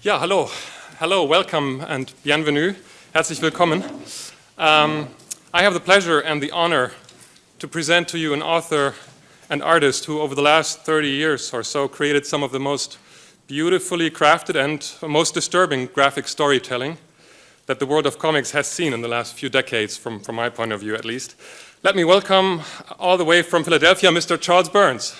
Ja, hallo. Hello, welcome and bienvenue. Herzlich willkommen. I have the pleasure and the honor to present to you an author and artist who over the last 30 years or so created some of the most beautifully crafted and most disturbing graphic storytelling that the world of comics has seen in the last few decades, from my point of view at least. Let me welcome all the way from Philadelphia, Mr. Charles Burns.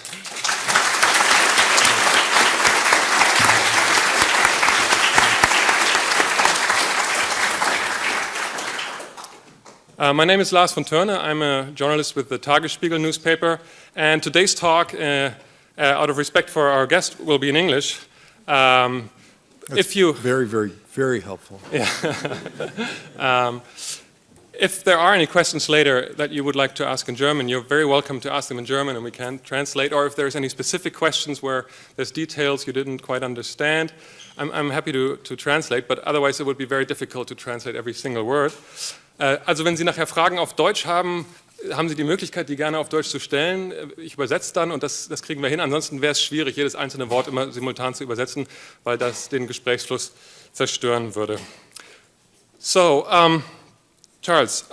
My name is Lars von Törne. I'm a journalist with the Tagesspiegel newspaper, and today's talk, out of respect for our guest, will be in English. If you very, very, very helpful. Yeah. If there are any questions later that you would like to ask in German, you're very welcome to ask them in German, and we can translate. Or if there's any specific questions where there's details you didn't quite understand, I'm happy to translate. But otherwise, it would be very difficult to translate every single word. Also wenn Sie nachher Fragen auf Deutsch haben, haben Sie die Möglichkeit, die gerne auf Deutsch zu stellen. Ich übersetze dann und das kriegen wir hin. Ansonsten wäre es schwierig, jedes einzelne Wort immer simultan zu übersetzen, weil das den Gesprächsfluss zerstören würde. So, Charles,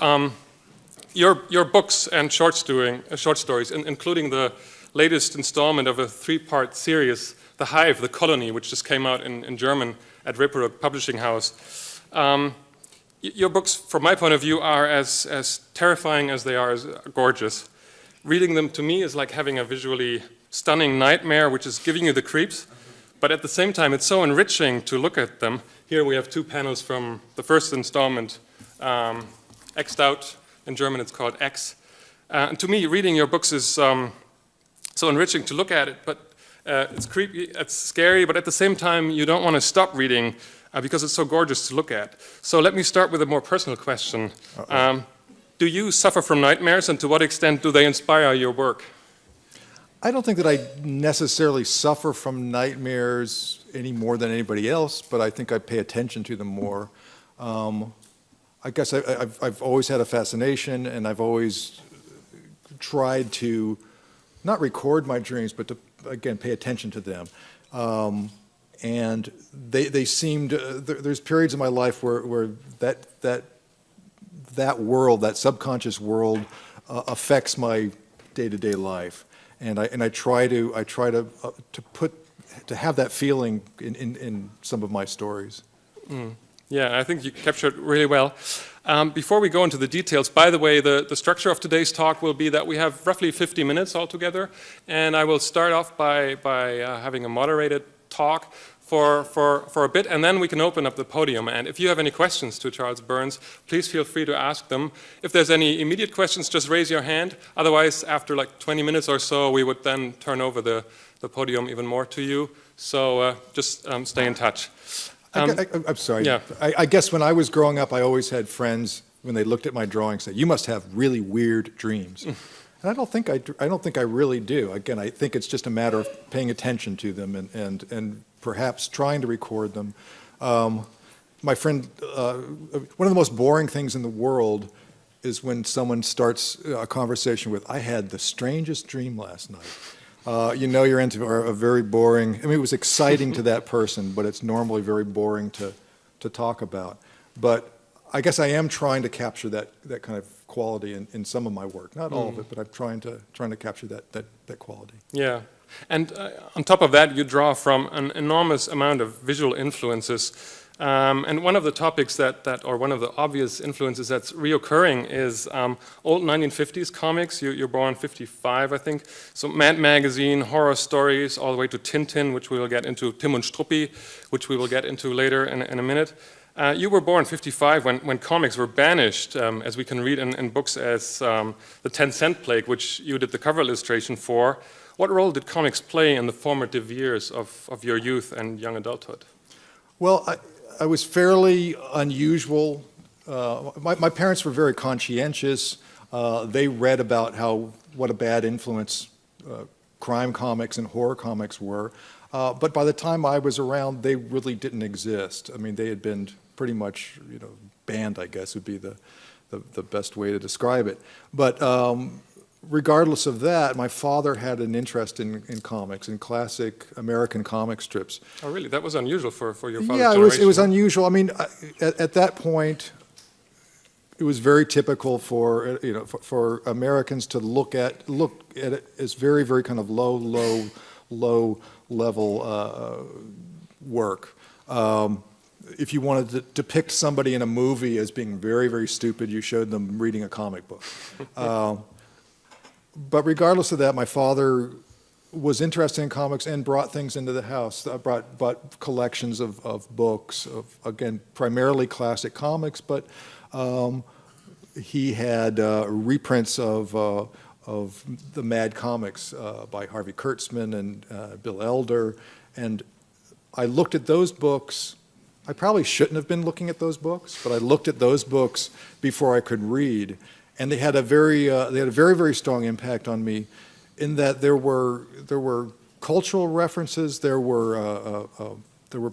your books and short stories, including the latest installment of a three-part series, The Hive, The Colony, which just came out in German at Ripperuk Publishing House. Your books, from my point of view, are as terrifying as they are as gorgeous. Reading them to me is like having a visually stunning nightmare, which is giving you the creeps. But at the same time, it's so enriching to look at them. Here we have two panels from the first installment, X'd Out. In German, it's called X. And to me, reading your books is so enriching to look at it, but it's creepy, it's scary, but at the same time, you don't want to stop reading because it's so gorgeous to look at. So let me start with a more personal question. Do you suffer from nightmares, and to what extent do they inspire your work? I don't think that I necessarily suffer from nightmares any more than anybody else, but I think I pay attention to them more. I guess I've always had a fascination, and I've always tried to not record my dreams, but to, again, pay attention to them. And they seemed, there's periods in my life where that world, that subconscious world, affects my day-to-day life, and I try to have that feeling in some of my stories. Yeah, I think you captured it really well. Before we go into the details, by the way, the structure of today's talk will be that we have roughly 50 minutes altogether, and I will start off by having a moderated talk for a bit, and then we can open up the podium. And if you have any questions to Charles Burns, please feel free to ask them. If there's any immediate questions, just raise your hand. Otherwise, after like 20 minutes or so, we would then turn over the podium even more to you. So just stay in touch. I'm sorry. Yeah. I guess when I was growing up, I always had friends, when they looked at my drawings, say, "You must have really weird dreams." And I don't think I really do. Again, I think it's just a matter of paying attention to them and perhaps trying to record them. My friend, one of the most boring things in the world is when someone starts a conversation with, "I had the strangest dream last night." You know you're into a very boring, I mean, it was exciting to that person, but it's normally very boring to talk about. But I guess I am trying to capture that kind of quality in some of my work. Not all of it, but I'm trying to capture that quality. Yeah. And on top of that, you draw from an enormous amount of visual influences. And one of the topics or one of the obvious influences that's reoccurring is old 1950s comics. You're born 55, I think. So Mad Magazine, horror stories, all the way to Tintin, which we will get into, Tim und Struppi, which we will get into later in a minute. You were born 55 when comics were banished, as we can read in books as The 10-Cent Plague, which you did the cover illustration for. What role did comics play in the formative years of your youth and young adulthood? Well, I was fairly unusual. My parents were very conscientious. They read about what a bad influence crime comics and horror comics were. But by the time I was around, they really didn't exist. I mean, they had been pretty much, banned, I guess would be the best way to describe it. But regardless of that, my father had an interest in comics, in classic American comic strips. Oh, really? That was unusual for your father's Yeah, generation. it was unusual. I mean, at that point, it was very typical for for Americans to look at it as very, very kind of low level work. If you wanted to depict somebody in a movie as being very, very stupid, you showed them reading a comic book. But regardless of that, my father was interested in comics and brought things into the house. Brought collections of books, again, primarily classic comics, but he had reprints of the Mad Comics by Harvey Kurtzman and Bill Elder. And I looked at those books. I probably shouldn't have been looking at those books, but I looked at those books before I could read. And they had a very, very strong impact on me, in that there were cultural references, there were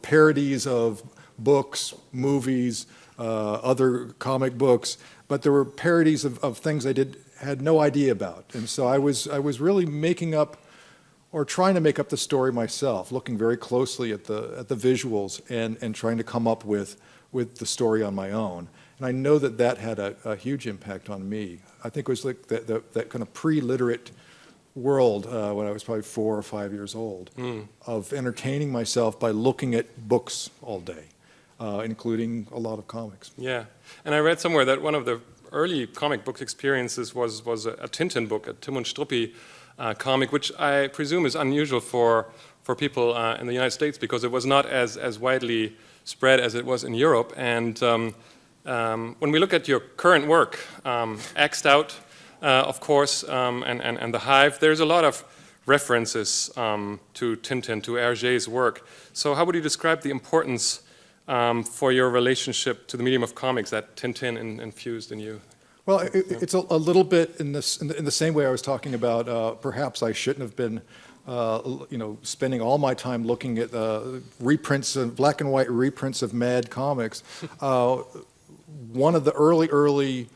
parodies of books, movies, other comic books, but there were parodies of things I had no idea about. And so I was really making up, or trying to make up the story myself, looking very closely at the visuals and trying to come up with the story on my own. And I know that had a huge impact on me. I think it was like that kind of pre-literate world when I was probably 4 or 5 years old, of entertaining myself by looking at books all day, including a lot of comics. Yeah, and I read somewhere that one of the early comic book experiences was a Tintin book, a Tim und Struppi comic, which I presume is unusual for people in the United States, because it was not as widely spread as it was in Europe. And when we look at your current work, Axed Out, of course, and The Hive, there's a lot of references to Tintin, to Hergé's work. So how would you describe the importance for your relationship to the medium of comics that Tintin infused in you? Well, it's a little bit in the same way I was talking about. Perhaps I shouldn't have been, spending all my time looking at reprints, black and white reprints of Mad Comics. One of the early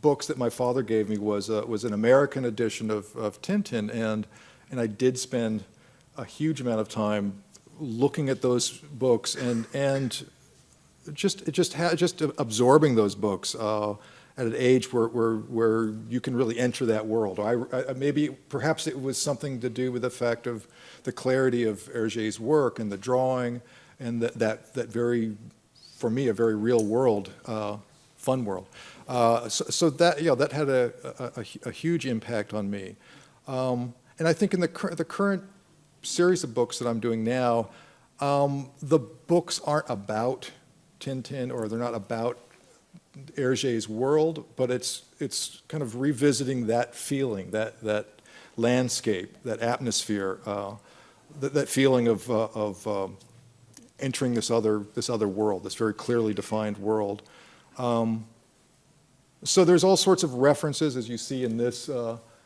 books that my father gave me was an American edition of Tintin, and I did spend a huge amount of time looking at those books and just absorbing those books at an age where you can really enter that world. Perhaps it was something to do with the fact of the clarity of Hergé's work and the drawing, and that very, for me, a very real world, fun world. So that had a huge impact on me. And I think in the current series of books that I'm doing now, the books aren't about Tintin, or they're not about Hergé's world, but it's kind of revisiting that feeling, that landscape, that atmosphere, that feeling of entering this other world, this very clearly defined world. So there's all sorts of references, as you see in this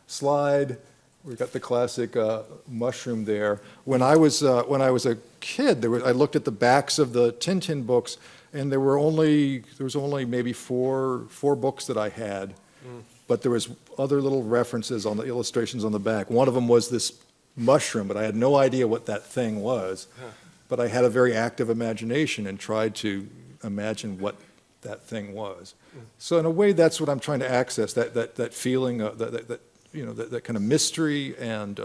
slide. We've got the classic mushroom there. When I was a kid, I looked at the backs of the Tintin books, and there was only maybe four books that I had, but there was other little references on the illustrations on the back. One of them was this mushroom, but I had no idea what that thing was. But I had a very active imagination and tried to imagine what that thing was. So in a way, that's what I'm trying to access, that feeling, that kind of mystery and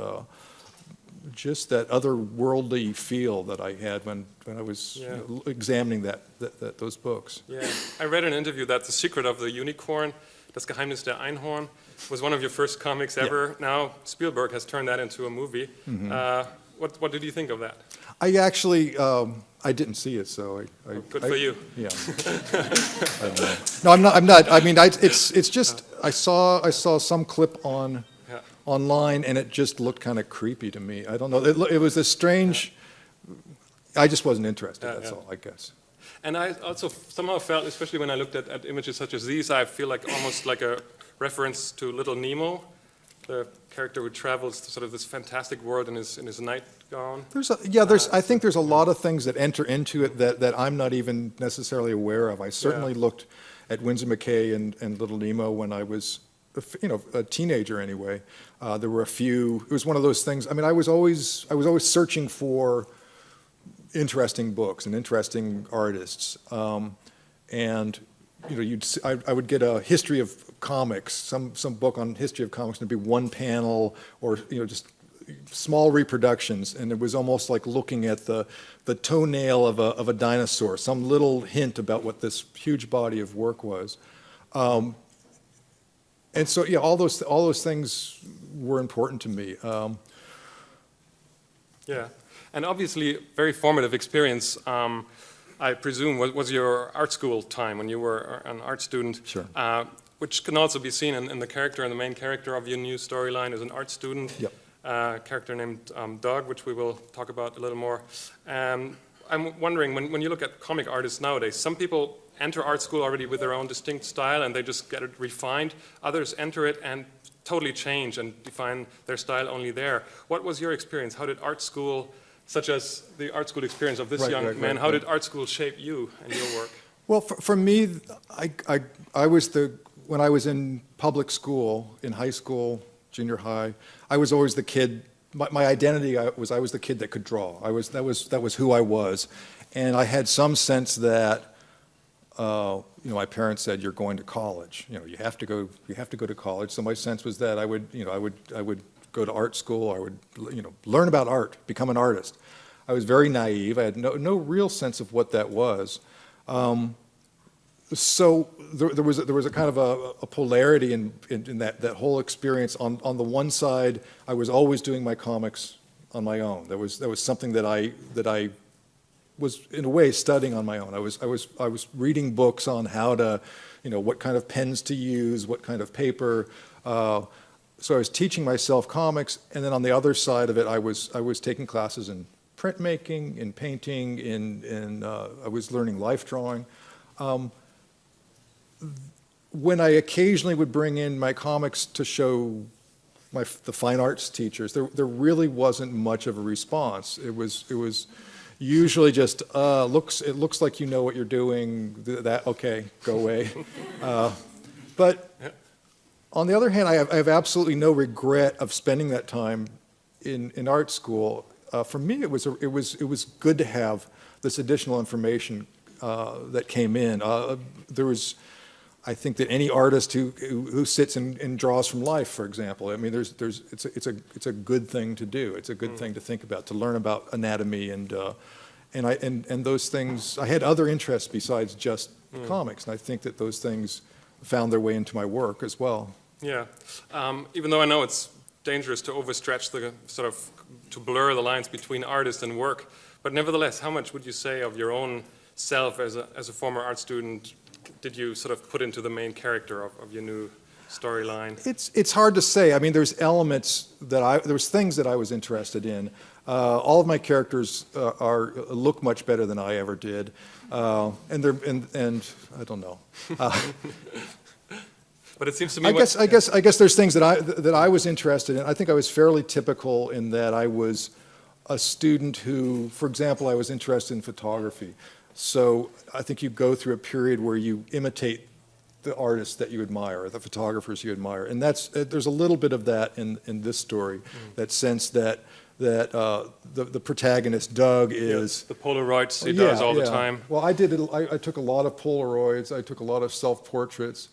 just that otherworldly feel that I had when I was examining those books. Yeah, I read in an interview that The Secret of the Unicorn, Das Geheimnis der Einhorn, was one of your first comics ever. Yeah. Now Spielberg has turned that into a movie. Mm-hmm. What did you think of that? I actually, I didn't see it, so good for you. Yeah. I don't know. No, I'm not. I mean, it's just I saw some clip online, and it just looked kind of creepy to me. I don't know. It was a strange. I just wasn't interested. That's all, I guess. And I also somehow felt, especially when I looked at images such as these, I feel like almost like a reference to Little Nemo, the character who travels to sort of this fantastic world in his nightgown. I think there's a lot of things that enter into it that I'm not even necessarily aware of. I certainly looked at Winsor McCay and Little Nemo when I was a teenager anyway. There were a few. It was one of those things. I mean, I was always searching for interesting books and interesting artists, and I would get a history of comics, some book on history of comics, and it'd be one panel or just small reproductions, and it was almost like looking at the toenail of a dinosaur, some little hint about what this huge body of work was. And so, yeah, all those things were important to me. Yeah, and obviously, very formative experience. I presume was your art school time when you were an art student. Sure. Which can also be seen in the character, and the main character of your new storyline is an art student. Yep. Character named Doug, which we will talk about a little more. I'm wondering, when you look at comic artists nowadays, some people enter art school already with their own distinct style and they just get it refined. Others enter it and totally change and define their style only there. What was your experience? How did art school, such as the art school experience of this young man, how did art school shape you and your work? Well, for me, I was when I was in public school, in high school, junior high, I was always the kid. My identity I was the kid that could draw. That was who I was, and I had some sense that my parents said you're going to college. You have to go to college. So my sense was that I would go to art school. I would learn about art, become an artist. I was very naive. I had no real sense of what that was. So there was a kind of a polarity in that whole experience. On the one side, I was always doing my comics on my own. That was something that I was in a way studying on my own. I was reading books on how to, what kind of pens to use, what kind of paper. So I was teaching myself comics, and then on the other side of it, I was taking classes in printmaking, in painting, I was learning life drawing. When I occasionally would bring in my comics to show the fine arts teachers, there really wasn't much of a response. It was usually just it looks like you know what you're doing. Okay, go away. But on the other hand, I have absolutely no regret of spending that time in art school. For me, it was good to have this additional information that came in. There was. I think that any artist who sits and draws from life, for example, I mean, it's a good thing to do. It's a good thing to think about, to learn about anatomy and those things. I had other interests besides just comics, and I think that those things found their way into my work as well. Yeah, even though I know it's dangerous to overstretch to blur the lines between artist and work, but nevertheless, how much would you say of your own self as a former art student did you sort of put into the main character of your new storyline? It's hard to say. I mean, there's things that I was interested in. All of my characters look much better than I ever did, and I don't know. But it seems to me. I guess there's things that I was interested in. I think I was fairly typical in that I was a student who, for example, I was interested in photography. So I think you go through a period where you imitate the artists that you admire, or the photographers you admire, and there's a little bit of that in this story. That sense that the protagonist Doug is the Polaroids he does all the time. Well, I took a lot of Polaroids. I took a lot of self-portraits,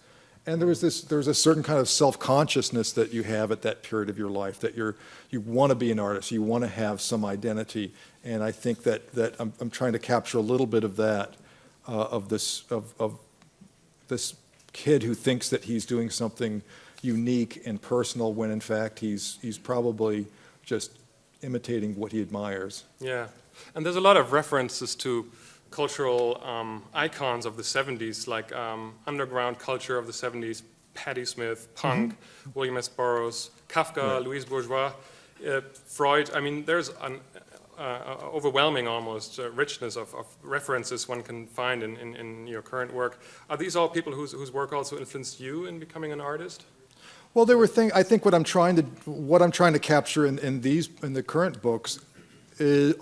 and there was a certain kind of self-consciousness that you have at that period of your life, that you want to be an artist, you want to have some identity. And I think that I'm trying to capture a little bit of that, of this kid who thinks that he's doing something unique and personal when in fact he's probably just imitating what he admires. Yeah, and there's a lot of references to cultural icons of the 70s, like underground culture of the 70s, Patti Smith, punk, William S. Burroughs, Kafka, Louise Bourgeois, Freud. I mean, there's an overwhelming almost richness of references one can find in your current work. Are these all people whose work also influenced you in becoming an artist? Well, there were things. I think what I'm trying to capture in the current books is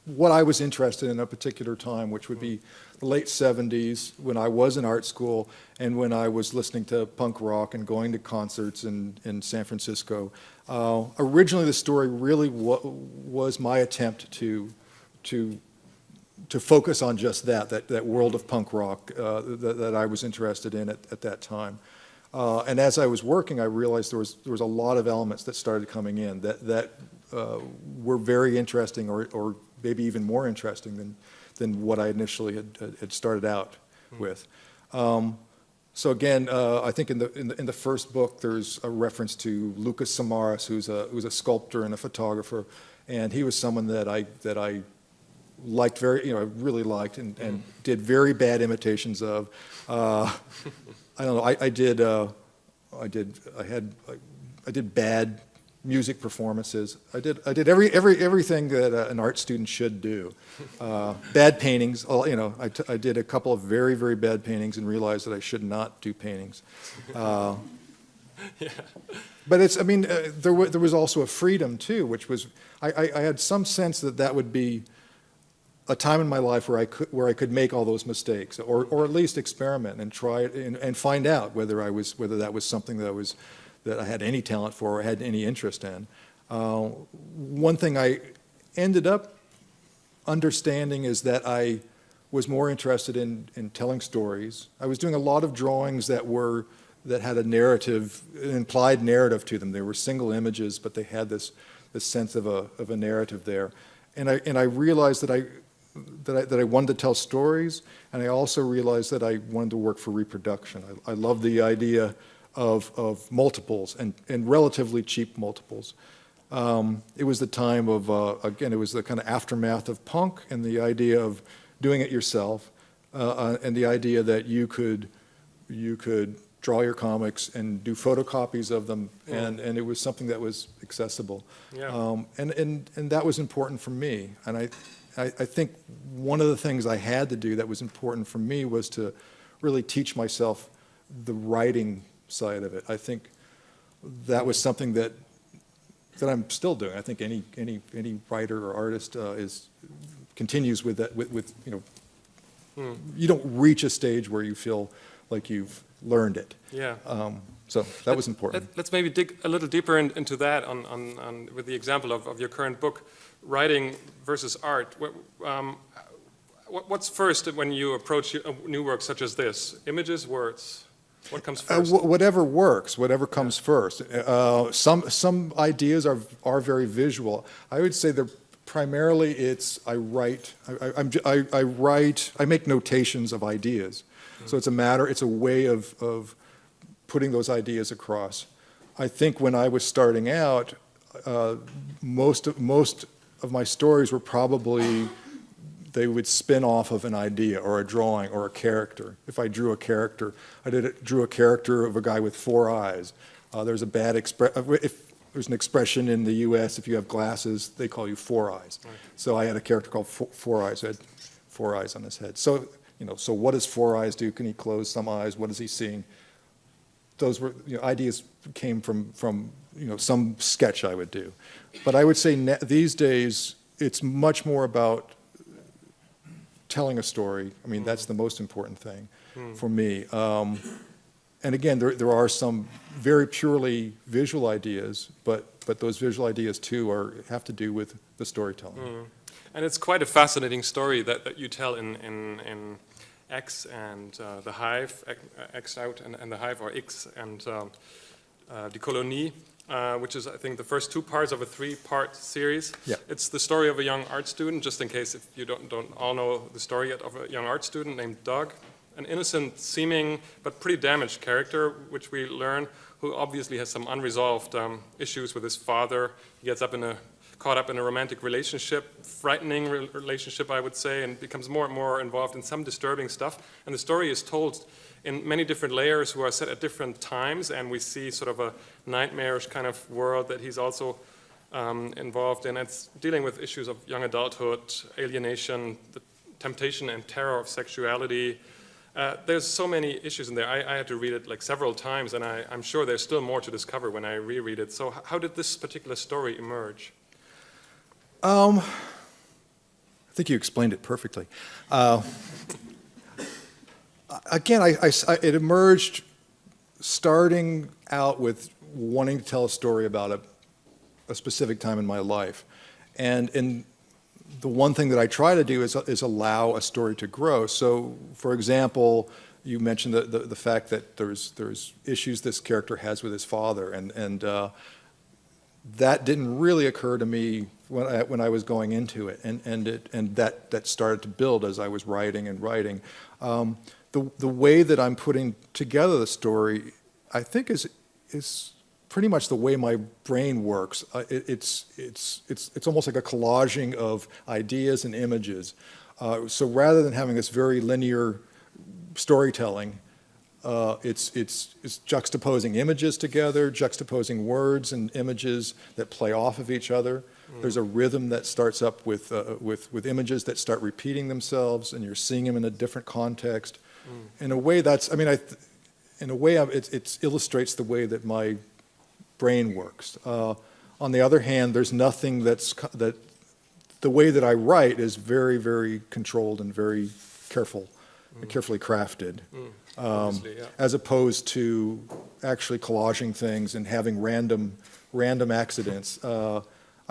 what I was interested in a particular time, which would be the late 70s, when I was in art school and when I was listening to punk rock and going to concerts in San Francisco. Originally, the story really was my attempt to focus on just that world of punk rock that I was interested in at that time. And as I was working, I realized there was a lot of elements that started coming in that were very interesting, or maybe even more interesting than what I initially had started out with. So again, I think in the first book there's a reference to Lucas Samaras, who's a sculptor and a photographer, and he was someone that I liked really liked and did very bad imitations of. I don't know. I did bad music performances. I did everything that an art student should do. Bad paintings. I did a couple of very, very bad paintings and realized that I should not do paintings. Yeah. But there was also a freedom too, which was I had some sense that would be a time in my life where I could make all those mistakes, or at least experiment and try it and find out whether that was something that I had any talent for or had any interest in. One thing I ended up understanding is that I was more interested in telling stories. I was doing a lot of drawings that had a narrative, an implied narrative to them. They were single images, but they had this sense of a narrative there. And I realized that I wanted to tell stories, and I also realized that I wanted to work for reproduction. I love the idea of multiples and relatively cheap multiples. It was the time of, again, it was the kind of aftermath of punk and the idea of doing it yourself, and the idea that you could draw your comics and do photocopies of them, and it was something that was accessible. Yeah. And that was important for me. And I think one of the things I had to do that was important for me was to really teach myself the writing side of it. I think that was something that I'm still doing. I think any writer or artist continues with that. You don't reach a stage where you feel like you've learned it. Yeah. So that was important. Let's maybe dig a little deeper into that with the example of your current book, writing versus art. What's first when you approach a new work such as this? Images, words? What comes first? Whatever works, whatever comes first. Some ideas are very visual. I would say that primarily I make notations of ideas. So it's a way of putting those ideas across. I think when I was starting out, most of my stories were probably, they would spin off of an idea or a drawing or a character. If I drew a character, drew a character of a guy with 4 eyes. There's an expression in the U.S., if you have glasses, they call you 4 eyes. Right. So I had a character called Four Eyes who had 4 eyes on his head. So, so what does 4 eyes do? Can he close some eyes? What is he seeing? Those were, ideas came from some sketch I would do. But I would say these days, it's much more about telling a story. I mean, that's the most important thing for me. And again, there are some very purely visual ideas, but those visual ideas too have to do with the storytelling. And it's quite a fascinating story that you tell in X and the Hive, X out and the Hive, or X and Die Kolonie, which is, I think, the first 2 parts of a 3-part series. Yeah. It's the story of a young art student, just in case if you don't all know the story yet, of a young art student named Doug, an innocent-seeming but pretty damaged character, which we learn, who obviously has some unresolved issues with his father. He gets caught up in a romantic relationship, frightening relationship, I would say, and becomes more and more involved in some disturbing stuff. And the story is told in many different layers who are set at different times, and we see sort of a nightmarish kind of world that he's also involved in. It's dealing with issues of young adulthood, alienation, the temptation and terror of sexuality. There's so many issues in there. I had to read it like several times, and I'm sure there's still more to discover when I reread it. So how did this particular story emerge? I think you explained it perfectly. Again, it emerged starting out with wanting to tell a story about a specific time in my life. And the one thing that I try to do is allow a story to grow. So, for example, you mentioned the fact that there's issues this character has with his father, and that didn't really occur to me when I was going into it, and that started to build as I was writing and writing. The way that I'm putting together the story, I think, is pretty much the way my brain works. It's almost like a collaging of ideas and images. So rather than having this very linear storytelling, it's juxtaposing images together, juxtaposing words and images that play off of each other. There's a rhythm that starts up with images that start repeating themselves, and you're seeing them in a different context. In a way, it illustrates the way that my brain works. On the other hand, there's nothing that the way that I write is very, very controlled and very carefully crafted, as opposed to actually collaging things and having random accidents. I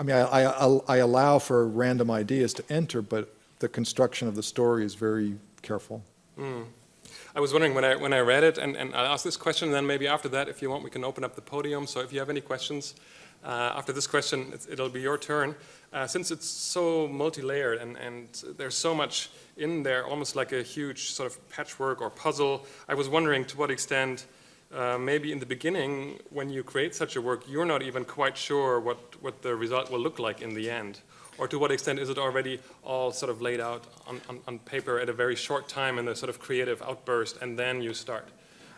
mean, I allow for random ideas to enter, but the construction of the story is very careful. I was wondering when I read it, and I'll ask this question, and then maybe after that, if you want, we can open up the podium. So if you have any questions after this question, it'll be your turn. Since it's so multi-layered and there's so much in there, almost like a huge sort of patchwork or puzzle, I was wondering to what extent maybe in the beginning, when you create such a work, you're not even quite sure what the result will look like in the end. Or to what extent is it already all sort of laid out on paper at a very short time in a sort of creative outburst, and then you start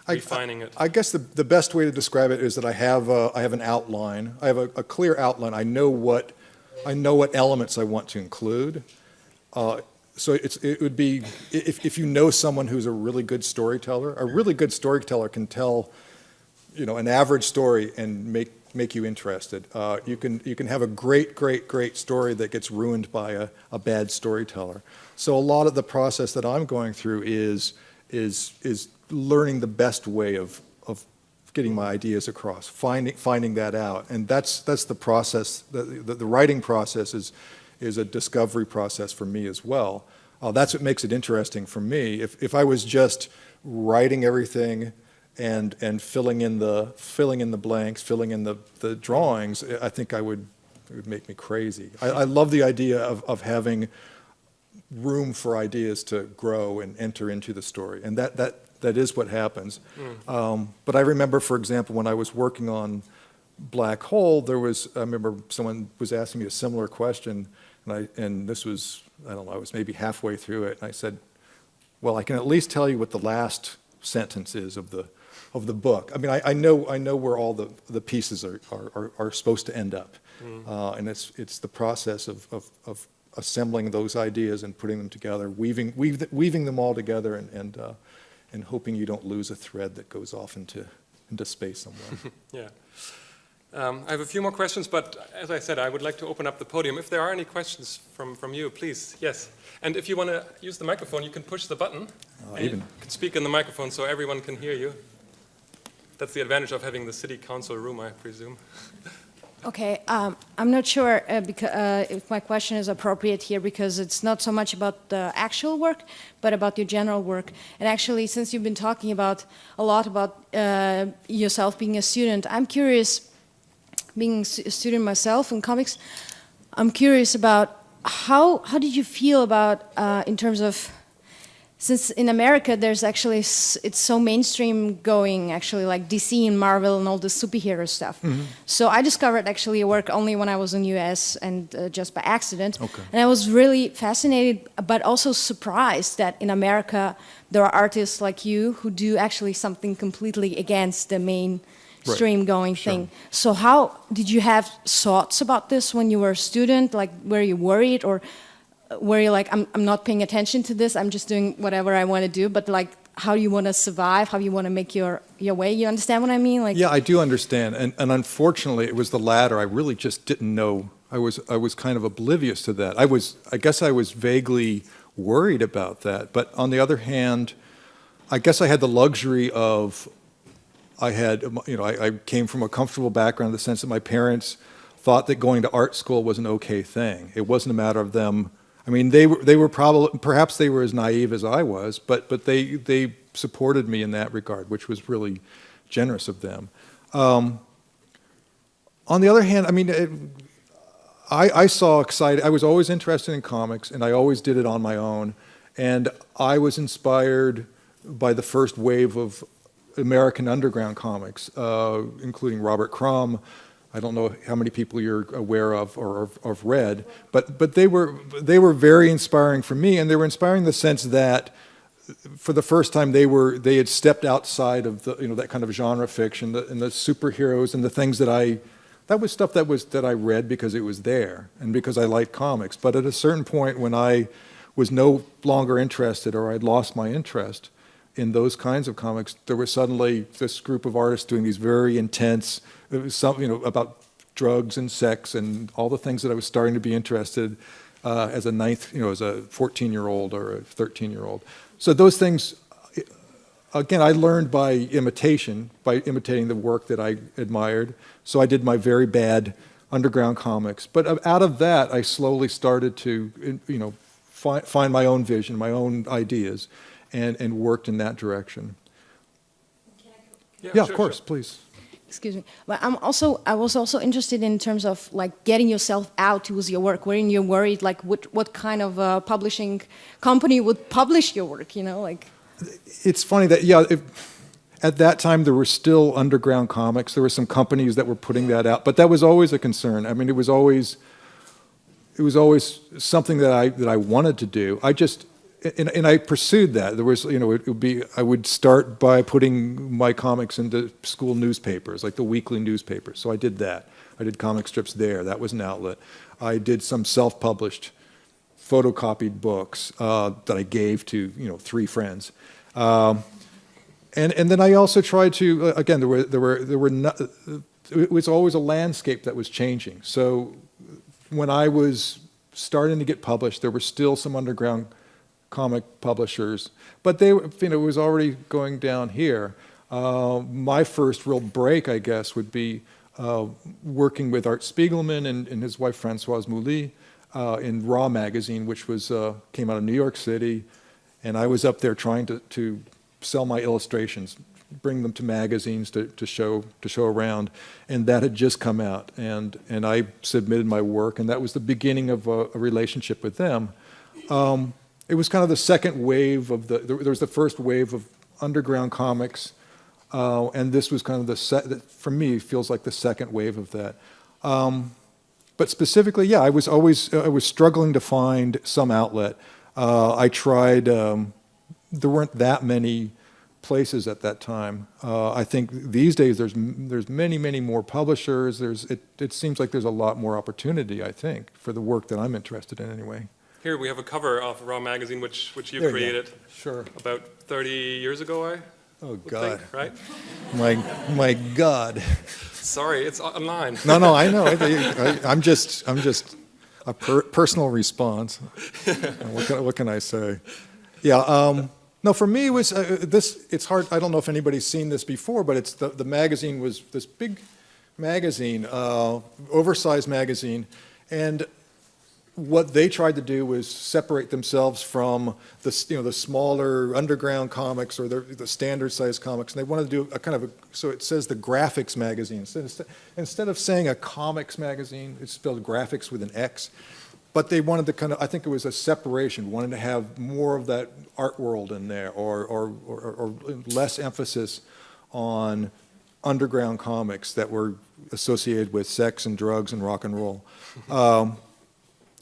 refining it? I guess the best way to describe it is that I have an outline. I have a clear outline. I know what elements I want to include. So it would be, if you know someone who's a really good storyteller can tell, an average story and make you interested. You can have a great story that gets ruined by a bad storyteller. So a lot of the process that I'm going through is learning the best way of getting my ideas across, finding that out, and that's the process. The writing process is a discovery process for me as well. That's what makes it interesting for me. If I was just writing everything and filling in the blanks, filling in the drawings, I think it would make me crazy. I love the idea of having room for ideas to grow and enter into the story, and that is what happens. But I remember, for example, when I was working on Black Hole, I remember someone was asking me a similar question, and this was, I don't know, I was maybe halfway through it, and I said, well, I can at least tell you what the last sentence is of the book. I mean, I know where all the pieces are supposed to end up, and it's the process of assembling those ideas and putting them together, weaving them all together, and hoping you don't lose a thread that goes off into space somewhere. Yeah. I have a few more questions, but as I said, I would like to open up the podium. If there are any questions from you, please, yes. And if you want to use the microphone, you can push the button. You can speak in the microphone so everyone can hear you. That's the advantage of having the city council room, I presume. Okay, I'm not sure if my question is appropriate here, because it's not so much about the actual work, but about your general work. And actually, since you've been talking a lot about yourself being a student, I'm curious, being a student myself in comics, I'm curious about how did you feel about, in terms of, since in America there's actually, it's so mainstream going, actually, like DC and Marvel and all the superhero stuff. Mm-hmm. So I discovered actually your work only when I was in the US, and just by accident. Okay. And I was really fascinated, but also surprised that in America there are artists like you who do actually something completely against the mainstream going thing. So how did you have thoughts about this when you were a student? Like, were you worried, or were you like, I'm not paying attention to this, I'm just doing whatever I want to do, but like, how do you want to survive, how do you want to make your way? You understand what I mean? Like, yeah, I do understand, and unfortunately it was the latter. I really just didn't know I was kind of oblivious to that. I guess I was vaguely worried about that. But on the other hand, I guess I had the luxury of, I came from a comfortable background in the sense that my parents thought that going to art school was an okay thing. It wasn't a matter of them. I mean, they were probably, perhaps they were as naive as I was, but they supported me in that regard, which was really generous of them. On the other hand, I mean, I saw excited. I was always interested in comics, and I always did it on my own. And I was inspired by the first wave of American underground comics, including Robert Crumb. I don't know how many people you're aware of or have read, but they were very inspiring for me, and they were inspiring in the sense that for the first time they had stepped outside of the that kind of genre fiction and the superheroes and the things that was stuff that I read because it was there and because I liked comics. But at a certain point when I was no longer interested or I'd lost my interest in those kinds of comics, there was suddenly this group of artists doing these very intense, about drugs and sex and all the things that I was starting to be interested as a 14-year-old or a 13-year-old. So those things, again, I learned by imitation, by imitating the work that I admired. So I did my very bad underground comics. But out of that, I slowly started to, find my own vision, my own ideas, and worked in that direction. Yeah, of course, please. Excuse me. But I was also interested in terms of like getting yourself out to use your work. Weren't you worried like what kind of publishing company would publish your work? It's funny that at that time there were still underground comics. There were some companies that were putting that out, but that was always a concern. I mean, it was always something that I wanted to do. And I pursued that. There was, I would start by putting my comics into school newspapers, like the weekly newspapers. So I did that. I did comic strips there. That was an outlet. I did some self-published, photocopied books that I gave to, 3 friends. And then I also tried to, again, it was always a landscape that was changing. So when I was starting to get published, there were still some underground comic publishers, but it was already going down here. My first real break, I guess, would be working with Art Spiegelman and his wife Françoise Mouly in Raw magazine, which came out of New York City, and I was up there trying to sell my illustrations, bring them to magazines to show around, and that had just come out, and I submitted my work, and that was the beginning of a relationship with them. It was kind of the second wave of there was the first wave of underground comics, and this was kind of for me, feels like the second wave of that. But specifically, yeah, I was struggling to find some outlet. I tried, there weren't that many places at that time. I think these days there's many, many more publishers. It seems like there's a lot more opportunity, I think, for the work that I'm interested in anyway. Here we have a cover of Raw magazine, which you created. Sure. About 30 years ago, Oh God! Think, right? My God! Sorry, it's online. No, I know. I'm just a personal response. What can I say? Yeah. No, for me it was this. It's hard. I don't know if anybody's seen this before, but it's the magazine was this big magazine, oversized magazine, and what they tried to do was separate themselves from the smaller underground comics or the standard size comics, and they wanted to do so it says the graphics magazine. So instead of saying a comics magazine, it's spelled graphics with an X, but they wanted to I think it was a separation, wanted to have more of that art world in there or less emphasis on underground comics that were associated with sex and drugs and rock and roll.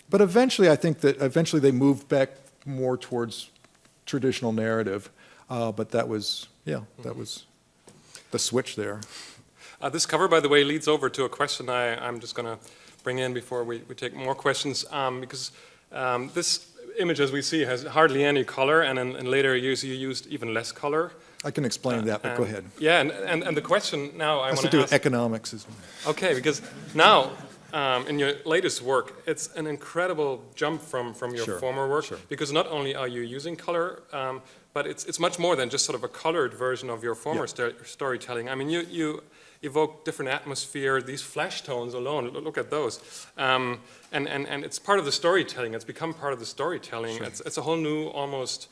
But eventually, I think that they moved back more towards traditional narrative. But that was the switch there. This cover, by the way, leads over to a question I'm just going to bring in before we take more questions, because this image, as we see, has hardly any color, and in later years you used even less color. I can explain that, but go ahead. Yeah, and the question now I want to ask... Has to do with economics as well. Okay, because now in your latest work, it's an incredible jump from your Sure, former work, sure. because not only are you using color, but it's much more than just sort of a colored version of your former storytelling. I mean, you evoke different atmosphere, these flash tones alone, look at those. And it's part of the storytelling, it's become part of the storytelling. Sure. It's a whole new, almost,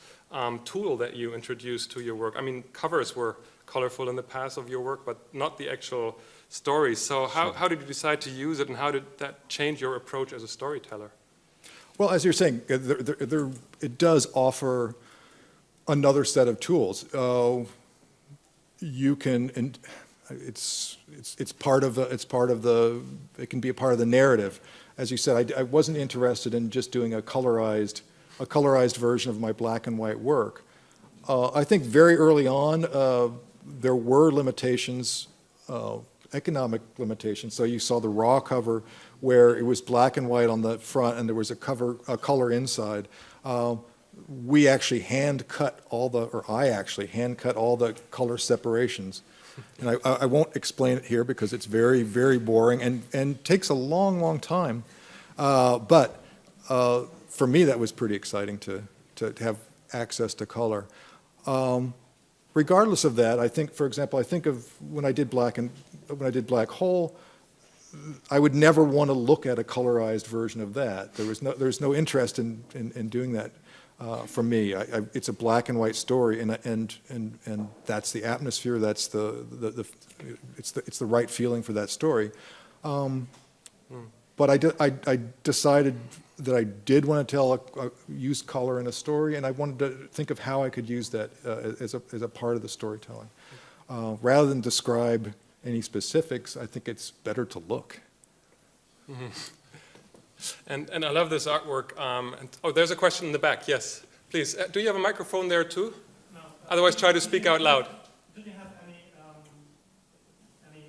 tool that you introduced to your work. I mean, covers were colorful in the past of your work, but not the actual stories. So how did you decide to use it, and how did that change your approach as a storyteller? Well, as you're saying, it does offer another set of tools. You can, and it's part of the, it can be a part of the narrative. As you said, I wasn't interested in just doing a colorized version of my black and white work. I think very early on, there were limitations, economic limitations. So you saw the raw cover where it was black and white on the front and there was a color inside. We actually I actually hand cut all the color separations. And I won't explain it here because it's very, very boring and takes a long, long time. But for me, that was pretty exciting to have access to color. Regardless of that, I think, for example, I think of when I did Black Hole, I would never want to look at a colorized version of that. There's no interest in doing that for me. It's a black and white story, and that's the atmosphere. It's the right feeling for that story. But I decided that I did want to use color in a story, and I wanted to think of how I could use that as a part of the storytelling. Rather than describe any specifics, I think it's better to look. Mm-hmm. And I love this artwork. There's a question in the back. Yes, please. Do you have a microphone there too? No. Otherwise, try to speak out loud. Did you have any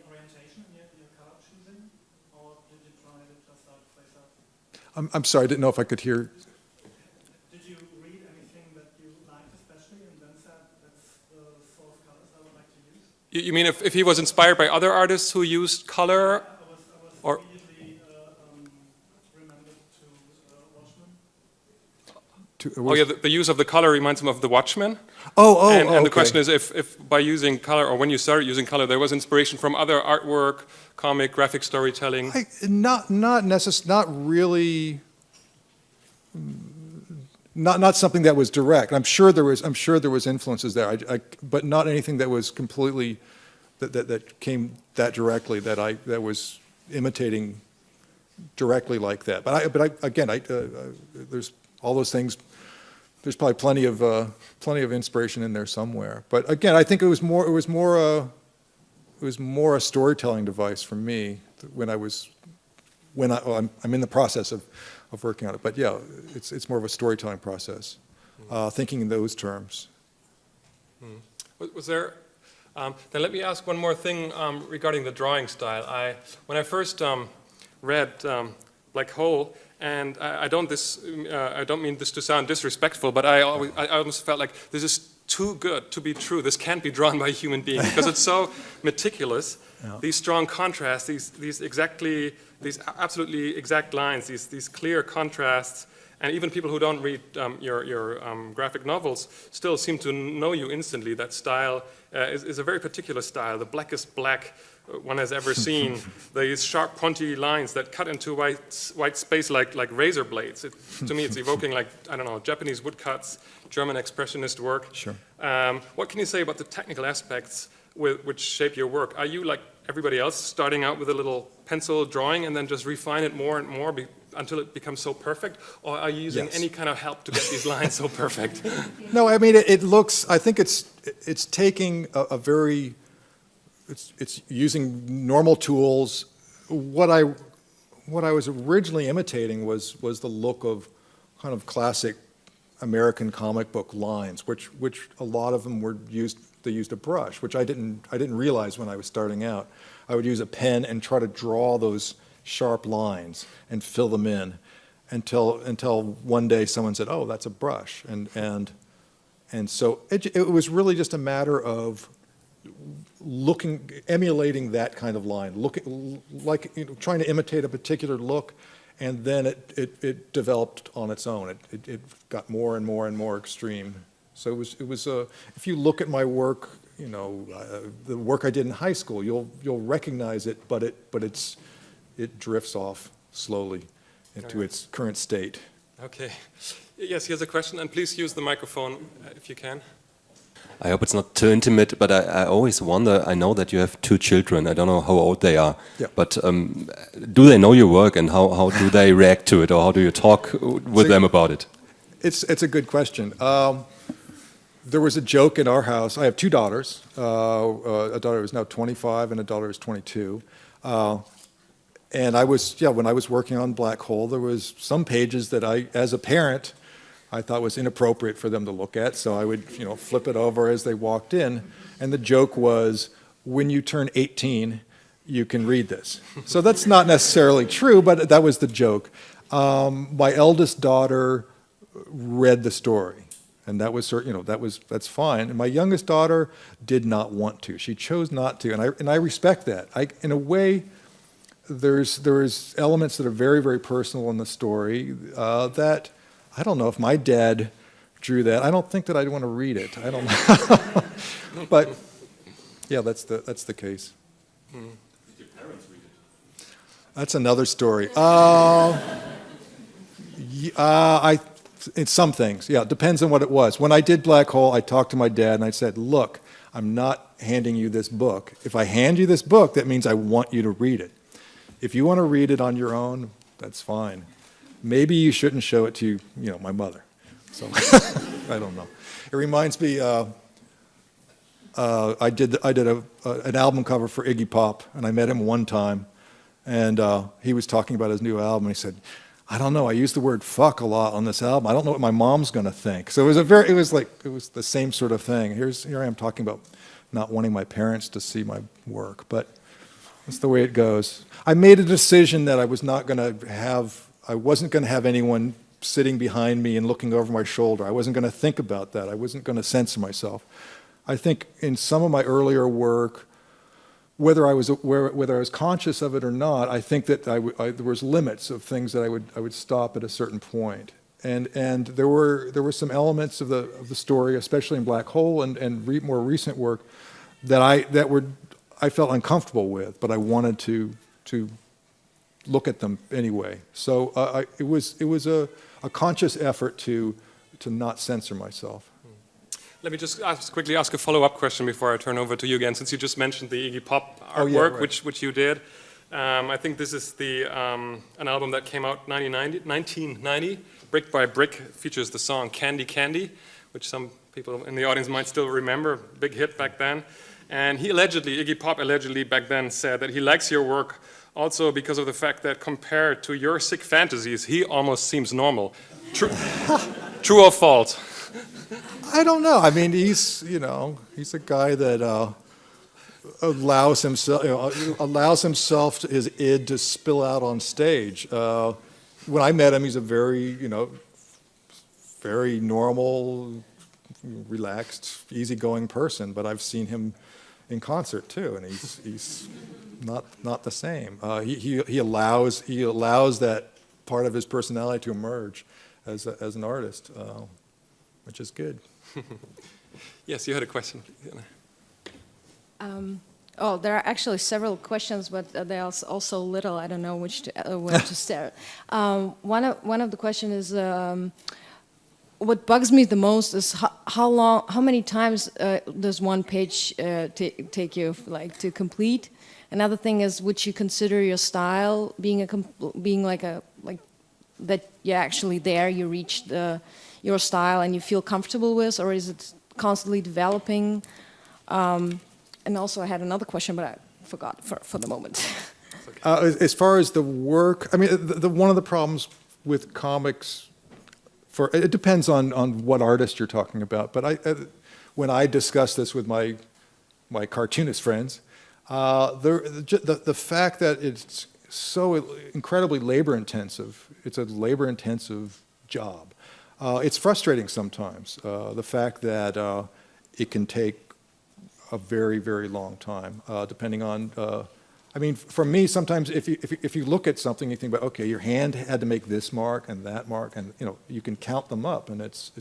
orientation in your color choosing, or did you try to just face out? I'm sorry, I didn't know if I could hear. Did you read anything that you liked especially, and then said that's the sort of colors I would like to use? You mean if he was inspired by other artists who used color? I was Or immediately remembered to Watchmen. The use of the color reminds him of The Watchmen. And the question is if by using color, or when you started using color, there was inspiration from other artwork, comic, graphic storytelling. Not really. Not something that was direct. I'm sure there was influences there, but not anything that was completely that came that directly that was imitating directly like that. But there's all those things. There's probably plenty of inspiration in there somewhere. But again, I think it was more a storytelling device for me I'm in the process of working on it. But yeah, it's more of a storytelling process, thinking in those terms. Was there? Then let me ask one more thing regarding the drawing style. When I first read Black Hole, and I don't mean this to sound disrespectful, but I almost felt like this is too good to be true. This can't be drawn by a human being because it's so meticulous. Yeah. These strong contrasts, these absolutely exact lines, these clear contrasts, and even people who don't read your graphic novels still seem to know you instantly. That style is a very particular style, the blackest black one has ever seen. These sharp, pointy lines that cut into white space like razor blades. To me, it's evoking Japanese woodcuts, German expressionist work. Sure. What can you say about the technical aspects which shape your work? Are you like everybody else, starting out with a little pencil drawing and then just refine it more and more until it becomes so perfect? Or are you using any kind of help to get these lines so perfect? No, I mean, I think it's taking it's using normal tools. What I was originally imitating was the look of kind of classic American comic book lines, which a lot of them they used a brush, which I didn't realize when I was starting out. I would use a pen and try to draw those sharp lines and fill them in until one day someone said, "Oh, that's a brush," and so it was really just a matter of emulating that kind of line, like trying to imitate a particular look, and then it developed on its own. It got more and more and more extreme. So it was if you look at my work, the work I did in high school, you'll recognize it, but it drifts off slowly into its current state. Okay. Yes, here's a question, and please use the microphone if you can. I hope it's not too intimate, but I always wonder, I know that you have 2 children, I don't know how old they are, yeah. But do they know your work, and how do they react to it, or how do you talk with them about it? It's a good question. There was a joke in our house. I have 2 daughters, a daughter who's now 25 and a daughter who's 22. And when I was working on Black Hole, there was some pages that as a parent, I thought was inappropriate for them to look at, so I would, flip it over as they walked in, and the joke was, when you turn 18, you can read this. So that's not necessarily true, but that was the joke. My eldest daughter read the story, and that was that's fine. And my youngest daughter did not want to. She chose not to, and I respect that. In a way, there's elements that are very, very personal in the story that. I don't know if my dad drew that. I don't think that I'd want to read it. I don't know. But yeah, that's the case. Did your parents read it? That's another story. It's some things. Yeah, it depends on what it was. When I did Black Hole, I talked to my dad and I said, "Look, I'm not handing you this book. If I hand you this book, that means I want you to read it. If you want to read it on your own, that's fine. Maybe you shouldn't show it to, my mother." So I don't know. It reminds me. I did an album cover for Iggy Pop, and I met him one time, and he was talking about his new album. And he said, "I don't know. I use the word fuck a lot on this album. I don't know what my mom's going to think." So it was the same sort of thing. Here I am talking about not wanting my parents to see my work, but that's the way it goes. I made a decision that I wasn't going to have anyone sitting behind me and looking over my shoulder. I wasn't going to think about that. I wasn't going to censor myself. I think in some of my earlier work, whether I was conscious of it or not, I think that there was limits of things that I would stop at a certain point. And there were some elements of the story, especially in Black Hole and more recent work, that I felt uncomfortable with, but I wanted to look at them anyway. So it was a conscious effort to not censor myself. Let me just quickly ask a follow-up question before I turn over to you again, since you just mentioned the Iggy Pop artwork, right. which you did. I think this is an album that came out 1990. Brick by Brick features the song Candy Candy, which some people in the audience might still remember, big hit back then. And Iggy Pop allegedly back then said that he likes your work also because of the fact that compared to your sick fantasies, he almost seems normal. True or false? I don't know. I mean, he's a guy that allows himself his id to spill out on stage. When I met him, he's a very normal, relaxed, easygoing person. But I've seen him in concert too, and he's not the same. He allows that part of his personality to emerge as an artist, which is good. Yes, you had a question. There are actually several questions, but they are also little. I don't know where to start. One of the questions is, what bugs me the most is how many times does one page take you to complete? Another thing is, would you consider your style being like that you're actually there, you reached your style and you feel comfortable with, or is it constantly developing? And also I had another question, but I forgot for the moment. As far as the work, I mean, one of the problems with comics, it depends on what artist you're talking about, but when I discuss this with my cartoonist friends, the fact that it's so incredibly labor-intensive, it's a labor-intensive job. It's frustrating sometimes, the fact that it can take a very, very long time, depending on, I mean, for me, sometimes if you look at something, you think about, okay, your hand had to make this mark and that mark, and you know, you can count them up, and it's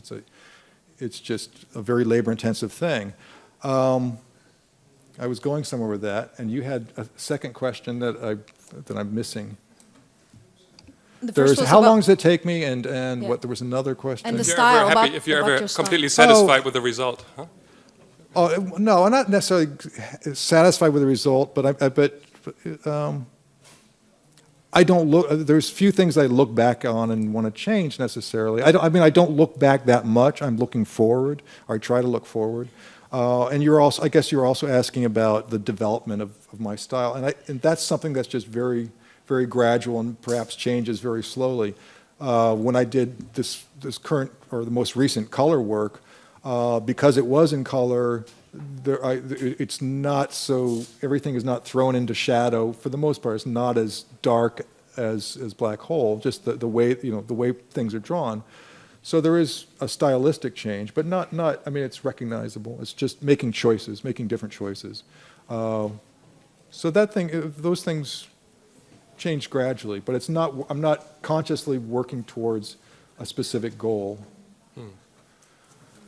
just a very labor-intensive thing. I was going somewhere with that, and you had a second question that I'm missing. The There's first was how about- long does it take me, and Yeah. what? There was another question. And the If you're style, ever happy, about- if you're about ever your style. completely satisfied with the result, huh? Oh no, I'm not necessarily satisfied with the result, but I don't look. There's few things I look back on and want to change necessarily. I mean, I don't look back that much. I'm looking forward, or I try to look forward. And I guess you're also asking about the development of my style, and that's something that's just very, very gradual and perhaps changes very slowly. When I did this current or the most recent color work, because it was in color, it's not so, everything is not thrown into shadow. For the most part, it's not as dark as Black Hole, just the way, you know, the way things are drawn. So there is a stylistic change, but not, I mean, it's recognizable. It's just making choices, making different choices. So those things change gradually, but I'm not consciously working towards a specific goal.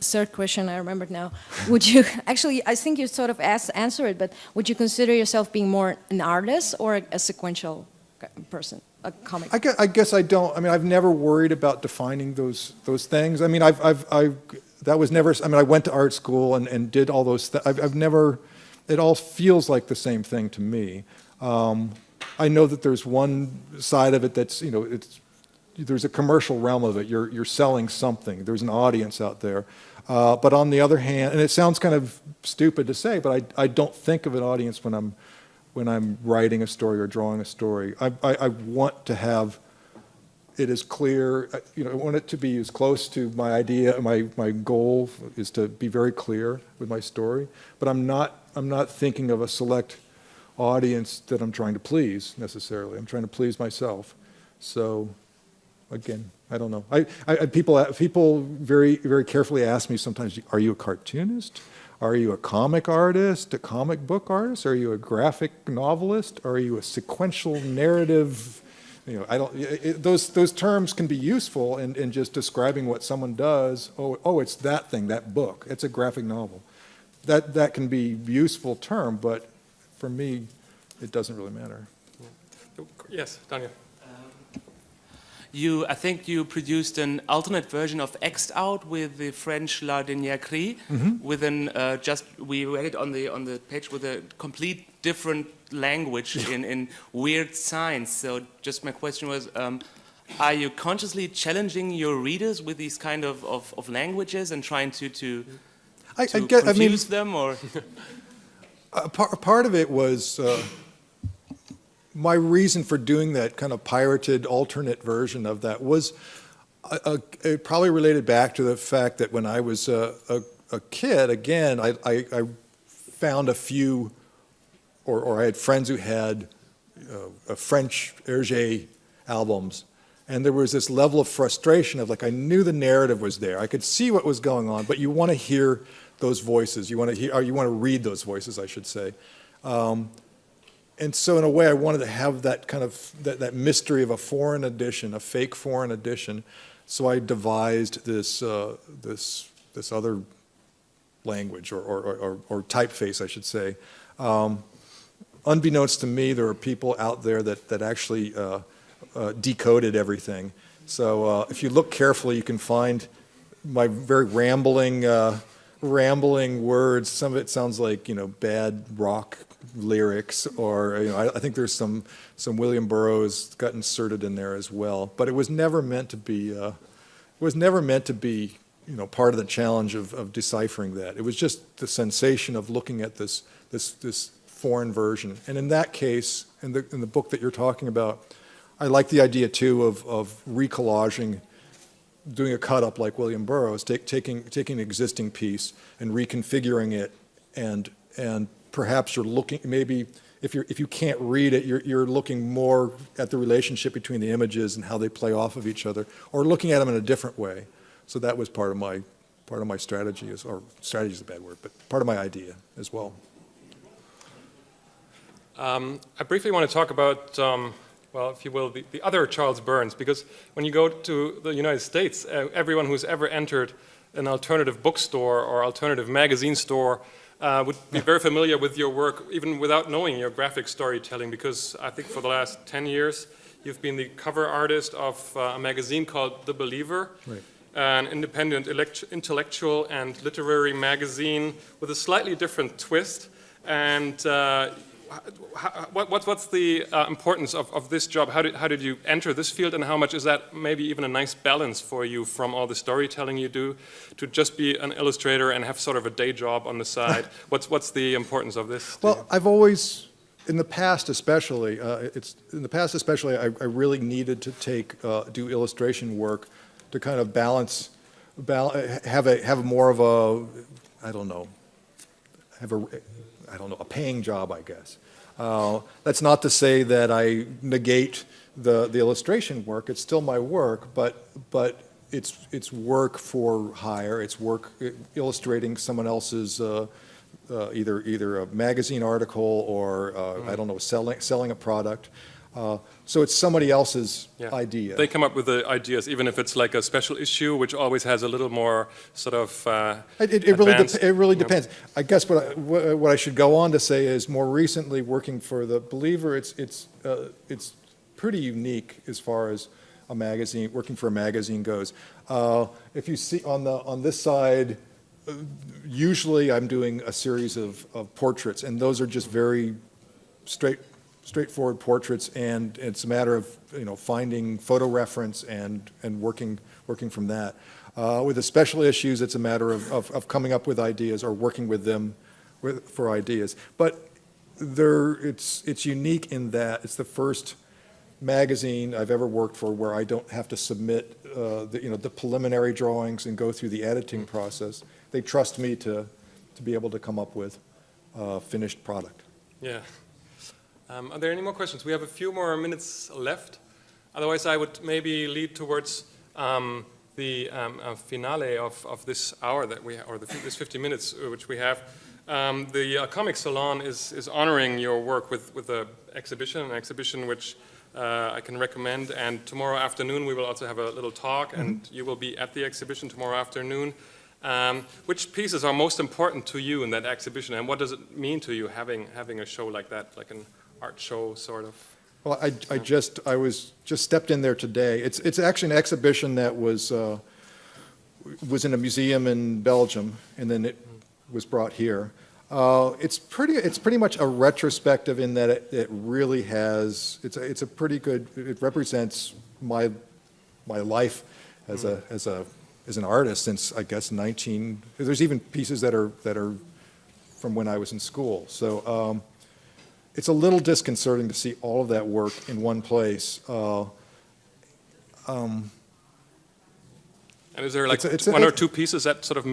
Third question, I remembered now. Would you, actually, I think you sort of answer it, but would you consider yourself being more an artist or a sequential person, a comic? I guess I don't. I mean, I've never worried about defining those things. I mean, that was never. I mean, I went to art school and did all those. I've never. It all feels like the same thing to me. I know that there's one side of it that's, you know, there's a commercial realm of it. You're selling something. There's an audience out there. But on the other hand, and it sounds kind of stupid to say, but I don't think of an audience when I'm writing a story or drawing a story. I want to have it as clear, you know, I want it to be as close to my idea. My goal is to be very clear with my story, but I'm not thinking of a select audience that I'm trying to please necessarily. I'm trying to please myself. So, again, I don't know. People very, very carefully ask me sometimes, are you a cartoonist? Are you a comic artist, a comic book artist? Are you a graphic novelist? Are you a sequential narrative? You know, I don't. Those terms can be useful in just describing what someone does. Oh, it's that thing, that book. It's a graphic novel. That can be a useful term, but for me, it doesn't really matter. Yes, Daniel. I think you produced an alternate version of X'd Out with the French La Dernière Cri, with we read it on the page with a complete different language in weird signs. So just my question was, are you consciously challenging your readers with these kind of languages and trying to confuse them, or? Part of it was my reason for doing that kind of pirated alternate version of that was it probably related back to the fact that when I was a kid, again, I found a few, or I had friends who had French Hergé albums, and there was this level of frustration of, like, I knew the narrative was there, I could see what was going on, but you want to hear those voices, you want to read those voices, I should say. And so in a way, I wanted to have that kind of, that mystery of a foreign edition, a fake foreign edition. So I devised this other language, or typeface, I should say. Unbeknownst to me, there are people out there that actually decoded everything. So if you look carefully, you can find my very rambling words. Some of it sounds like, you know, bad rock lyrics, or, you know, I think there's some William Burroughs got inserted in there as well. But it was never meant to be. You know, part of the challenge of deciphering that. It was just the sensation of looking at this foreign version. And in that case, in the book that you're talking about, I like the idea too of recollaging, doing a cut-up like William Burroughs, taking an existing piece and reconfiguring it, and perhaps you're looking, maybe if you can't read it, you're looking more at the relationship between the images and how they play off of each other, or looking at them in a different way. So that was part of my strategy is, or strategy is a bad word, but part of my idea as well. I briefly want to talk about, well, if you will, the other Charles Burns, because when you go to the United States, everyone who's ever entered an alternative bookstore or alternative magazine store would be very familiar with your work, even without knowing your graphic storytelling, because I think for the last 10 years, you've been the cover artist of a magazine called The Believer, right, an independent intellectual and literary magazine with a slightly different twist. And what's the importance of this job? How did you enter this field, and how much is that maybe even a nice balance for you from all the storytelling you do to just be an illustrator and have sort of a day job on the side? What's the importance of this? Well, I've always, in the past especially, I really needed to do illustration work to kind of balance, have more of a, a paying job, I guess. That's not to say that I negate the illustration work. It's still my work, but it's work for hire. It's work illustrating someone else's either a magazine article or selling a product. So it's somebody else's idea. They come up with the ideas, even if it's like a special issue, which always has a little more sort of it really depends. I guess what I should go on to say is, more recently working for The Believer, it's pretty unique as far as a magazine, working for a magazine goes. If you see on this side, usually I'm doing a series of portraits, and those are just very straightforward portraits, and it's a matter of finding photo reference and working from that. With the special issues, it's a matter of coming up with ideas or working with them for ideas. But it's unique in that it's the first magazine I've ever worked for where I don't have to submit the preliminary drawings and go through the editing process. They trust me to be able to come up with a finished product. Yeah. Are there any more questions? We have a few more minutes left. Otherwise, I would maybe lead towards the finale of this hour that we, or this 50 minutes which we have. The Comic-Salon is honoring your work with an exhibition which I can recommend. And tomorrow afternoon we will also have a little talk, and you will be at the exhibition tomorrow afternoon. Which pieces are most important to you in that exhibition, and what does it mean to you having a show like that, like an art show sort of? Well, I just stepped in there today. It's actually an exhibition that was in a museum in Belgium, and then it was brought here. It's pretty much a retrospective in that it really has, it's a pretty good, it represents my life as an artist since, I guess, there's even pieces that are from when I was in school. So it's a little disconcerting to see all of that work in one place. And is there like one or two pieces that sort of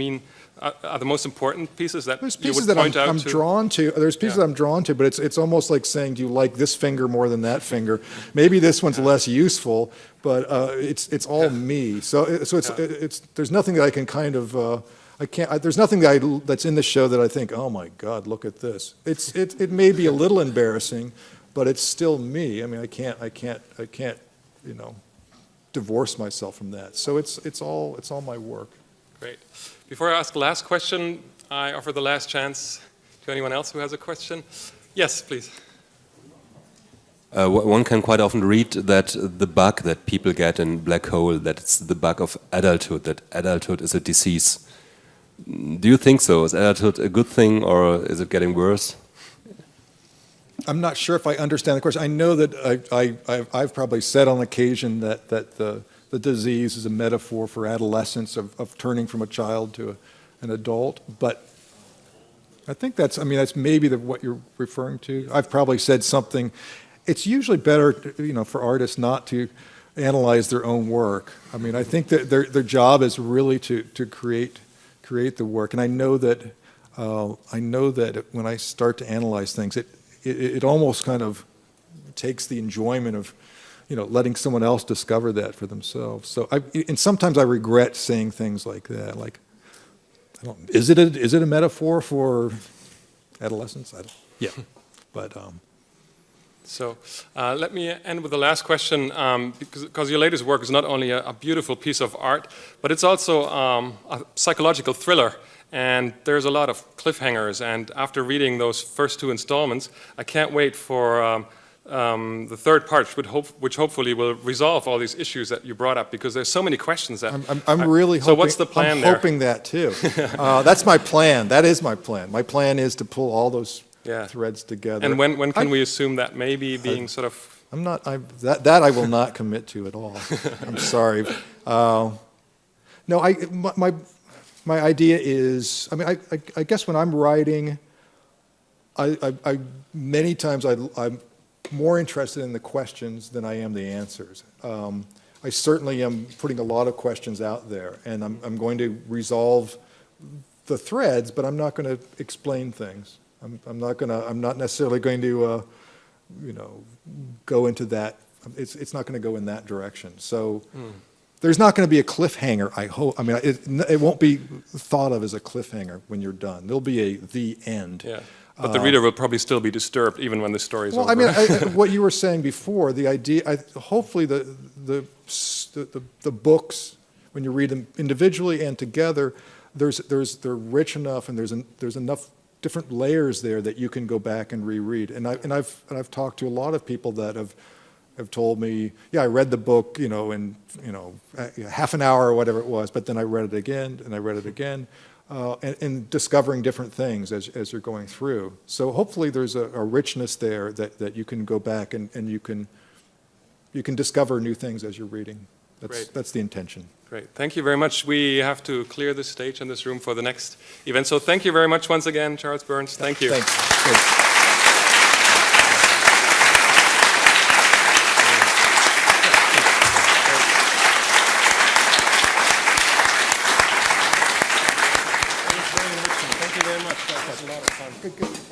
are the most important pieces that you would point out to? There's pieces that I'm drawn to. There's pieces that I'm drawn to, but it's almost like saying, do you like this finger more than that finger? Maybe this one's less useful, but it's all me. So there's nothing that I can kind of there's nothing that's in the show that I think, oh my God, look at this. It may be a little embarrassing, but it's still me. I mean, I can't divorce myself from that. So it's all my work. Great. Before I ask the last question, I offer the last chance to anyone else who has a question. Yes, please. One can quite often read that the bug that people get in Black Hole, that it's the bug of adulthood, that adulthood is a disease. Do you think so? Is adulthood a good thing, or is it getting worse? I'm not sure if I understand the question. I know that I've probably said on occasion that the disease is a metaphor for adolescence, of turning from a child to an adult. But I think that's maybe what you're referring to. I've probably said something. It's usually better, for artists not to analyze their own work. I mean, I think that their job is really to create the work. And I know that when I start to analyze things, it almost kind of takes the enjoyment of, letting someone else discover that for themselves. So and sometimes I regret saying things like that, like, is it a metaphor for adolescence? Yeah, but So let me end with the last question, because your latest work is not only a beautiful piece of art, but it's also a psychological thriller. And there's a lot of cliffhangers. And after reading those first 2 installments, I can't wait for the third part, which hopefully will resolve all these issues that you brought up, because there's so many questions that I'm really hoping. So what's the plan I'm there? hoping that too. That's my plan. That is my plan. My plan is to pull all those threads together. And when can we assume that maybe being sort of... I'm not. That I will not commit to at all. I'm sorry. No, my idea is. I mean, I guess when I'm writing, I many times I'm more interested in the questions than I am the answers. I certainly am putting a lot of questions out there, and I'm going to resolve the threads, but I'm not going to explain things. I'm not necessarily going to, go into that. It's not going to go in that direction. So there's not going to be a cliffhanger, I hope. I mean, it won't be thought of as a cliffhanger when you're done. There'll be the end. Yeah. But the reader will probably still be disturbed even when the story's over. Well, I mean, what you were saying before, the idea, hopefully the books, when you read them individually and together, they're rich enough, and there's enough different layers there that you can go back and reread. And I've talked to a lot of people that have told me, yeah, I read the book, in half an hour or whatever it was, but then I read it again and I read it again, and discovering different things as you're going through. So hopefully there's a richness there that you can go back and you can discover new things as you're reading. That's the intention. Great. Thank you very much. We have to clear this stage and this room for the next event. So thank you very much once again, Charles Burns. Thank you. Thanks. Thanks. Thank you very much. That was a lot of fun. Good.